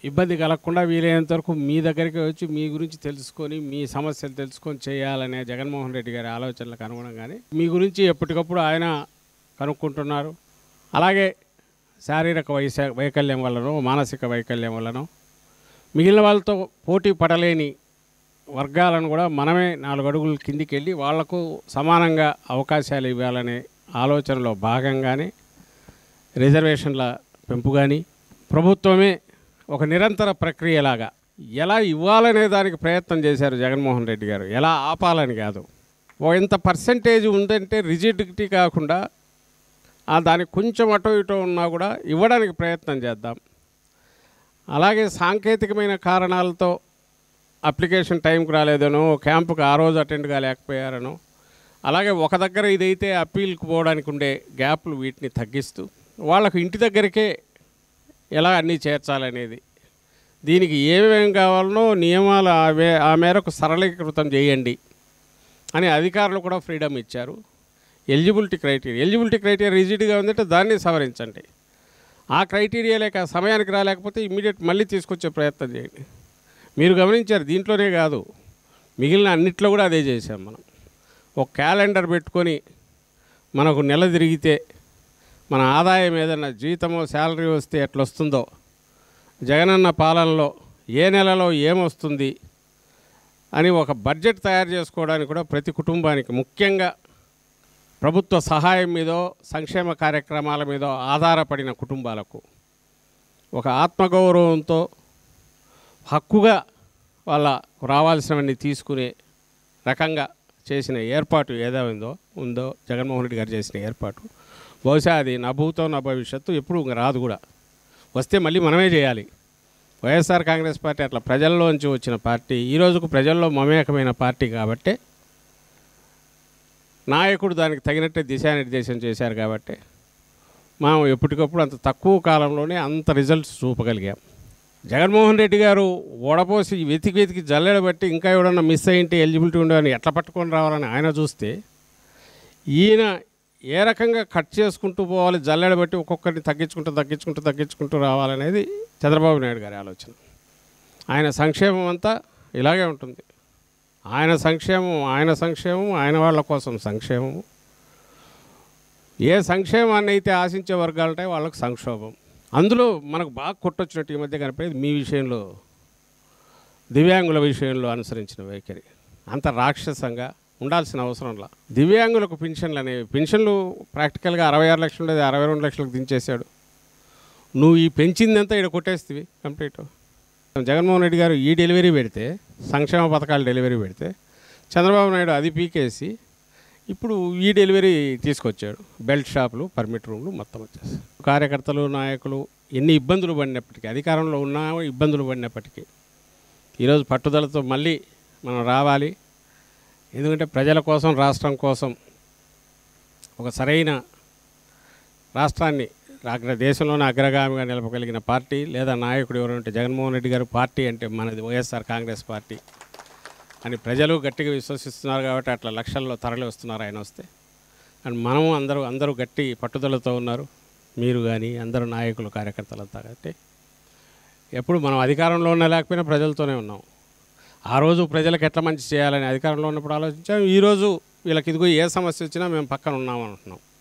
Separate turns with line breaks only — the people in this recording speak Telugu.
ఇబ్బంది కలగకుండా వీలైనంత వరకు మీ దగ్గరికి వచ్చి మీ గురించి తెలుసుకొని మీ సమస్యలు తెలుసుకొని చేయాలనే జగన్మోహన్ రెడ్డి గారి ఆలోచనలకు అనుగుణంగానే మీ గురించి ఎప్పటికప్పుడు ఆయన కనుక్కుంటున్నారు. అలాగే శారీరక వైకల్యం వల్లనో మానసిక వైకల్యం వల్లనో మిగిలిన వాళ్ళతో పోటీ పడలేని వర్గాలను కూడా మనమే 4 అడుగులు కిందికి వెళ్ళి వాళ్లకు సమానంగా అవకాశాలు ఇవ్వాలనే ఆలోచనలో భాగంగానే రిజర్వేషన్ల పెంపు కానీ ప్రభుత్వమే ఒక నిరంతర ప్రక్రియలాగా ఎలా ఇవ్వాలనే దానికి ప్రయత్నం చేశారు జగన్మోహన్ రెడ్డి గారు. ఎలా ఆపాలని కాదు, ఎంత పర్సెంటేజ్ ఉందంటే రిజిడిటీ కాకుండా దానికి కొంచెం అటో ఇటో ఉన్నా కూడా ఇవ్వడానికి ప్రయత్నం చేద్దాం. అలాగే సాంకేతికమైన కారణాలతో అప్లికేషన్ టైంకి రాలేదనో క్యాంపుకి ఆ రోజు అటెండ్ కాలేకపోయారనో అలాగే ఒక దగ్గర ఇదైతే అప్పీల్కి పోవడానికి ఉండే గ్యాప్లు వీటిని తగ్గిస్తూ వాళ్ళకు ఇంటి దగ్గరికే ఎలా అన్నీ చేర్చాలనేది దీనికి ఏమేమి కావాలనో నియమాలు ఆ మేరకు సరళీకృతం చేయండి అని అధికారులు కూడా ఫ్రీడమ్ ఇచ్చారు. ఎలిజిబిలిటీ క్రైటీరియా రిజిడ్గా ఉందంటే దాన్ని సవరించండి. ఆ క్రైటీరియా లేక సమయానికి రాలేకపోతే ఇమ్మీడియట్ మళ్ళీ తీసుకొచ్చే ప్రయత్నం చేయండి. మీరు గమనించారు, దీంట్లోనే కాదు మిగిలిన అన్నిట్లో కూడా అదే చేసాం మనం. ఒక క్యాలెండర్ పెట్టుకొని మనకు నెల తిరిగితే మన ఆదాయం ఏదన్నా జీతమో శాలరీ వస్తే ఎట్లా వస్తుందో జగనన్న పాలనలో ఏ నెలలో ఏమొస్తుంది అని ఒక బడ్జెట్ తయారు చేసుకోవడానికి కూడా ప్రతి కుటుంబానికి ముఖ్యంగా ప్రభుత్వ సహాయం మీదో సంక్షేమ కార్యక్రమాల మీదో ఆధారపడిన కుటుంబాలకు ఒక ఆత్మగౌరవంతో హక్కుగా వాళ్ళ రావాల్సినవన్నీ తీసుకునే రకంగా చేసిన ఏర్పాటు ఉందో జగన్మోహన్ రెడ్డి గారు చేసిన ఏర్పాటు బహుశా అది నా భూతం నా భవిష్యత్తు ఎప్పుడు రాదు కూడా. వస్తే మళ్ళీ మనమే చేయాలి. వైఎస్ఆర్ కాంగ్రెస్ పార్టీ అట్లా ప్రజల్లోంచి వచ్చిన పార్టీ, ఈ రోజుకు ప్రజల్లో మమేకమైన పార్టీ కాబట్టి నాయకుడు దానికి తగినట్టే దిశానిర్దేశం చేశారు కాబట్టి మనం ఎప్పటికప్పుడు అంత తక్కువ కాలంలోనే అంత రిజల్ట్స్ చూపగలిగాం. జగన్మోహన్ రెడ్డి గారు ఓడపోసి వెతికి జల్లెడబట్టి ఇంకా ఎవడన్నా మిస్ అయ్యింటే ఎలిజిబిలిటీ ఉండవని ఎట్లా పట్టుకొని రావాలని ఆయన చూస్తే ఈయన ఏ రకంగా కట్ చేసుకుంటూ పోవాలి, జల్లెడబట్టి ఒక్కొక్కరిని తగ్గించుకుంటూ రావాలనేది చంద్రబాబు నాయుడు గారి ఆలోచన. ఆయన సంక్షేమం అంతా ఇలాగే ఉంటుంది. ఆయన సంక్షేమం ఆయన వాళ్ళ కోసం సంక్షేమము. ఏ సంక్షేమాన్ని అయితే ఆశించే వర్గాలు ఉంటాయో వాళ్ళకు సంక్షోభం. అందులో మనకు బాగా కొట్టొచ్చినట్టు ఈ మధ్య కనిపేది మీ విషయంలో దివ్యాంగుల విషయంలో అనుసరించిన వైఖరి అంత రాక్షసంగా ఉండాల్సిన అవసరంలా. దివ్యాంగులకు పెన్షన్లు ప్రాక్టికల్గా 66 లక్షలు ఉండేది 62 లక్షలకు దించేశాడు. నువ్వు ఈ పెంచిందంతా ఇక్కడ కొట్టేస్తావి కంప్లీట్. జగన్మోహన్ రెడ్డి గారు ఈ డెలివరీ పెడితే సంక్షేమ పథకాలు డెలివరీ పెడితే చంద్రబాబు నాయుడు అది పీకేసి ఇప్పుడు ఈ డెలివరీ తీసుకొచ్చాడు. బెల్ట్ షాపులు, పర్మిట్ రూమ్లు మొత్తం వచ్చేసి కార్యకర్తలు నాయకులు ఎన్ని ఇబ్బందులు పడినప్పటికీ, అధికారంలో ఉన్న ఇబ్బందులు పడినప్పటికీ ఈరోజు పట్టుదలతో మళ్ళీ మనం రావాలి. ఎందుకంటే ప్రజల కోసం, రాష్ట్రం కోసం ఒక సరైన రాష్ట్రాన్ని దేశంలోనే అగ్రగామిగా నిలపగలిగిన పార్టీ లేదా నాయకుడు ఎవరంటే జగన్మోహన్ రెడ్డి గారు. పార్టీ అంటే మనది వైఎస్ఆర్ కాంగ్రెస్ పార్టీ అని ప్రజలు గట్టిగా విశ్వసిస్తున్నారు కాబట్టి అట్లా లక్షల్లో తరలి వస్తున్నారు ఆయన వస్తే. అండ్ మనము అందరూ గట్టి పట్టుదలతో ఉన్నారు. మీరు కానీ అందరూ నాయకులు కార్యకర్తలంతా కాబట్టి ఎప్పుడు మనం అధికారంలో ఉన్నా లేకపోయినా ప్రజలతోనే ఉన్నాం. ఆ రోజు ప్రజలకు ఎట్లా మంచి చేయాలని అధికారంలో ఉన్నప్పుడు ఆలోచించాం. ఈరోజు వీళ్ళకి ఇదిగో ఏ సమస్య వచ్చినా మేము పక్కన ఉన్నామని అంటున్నాం.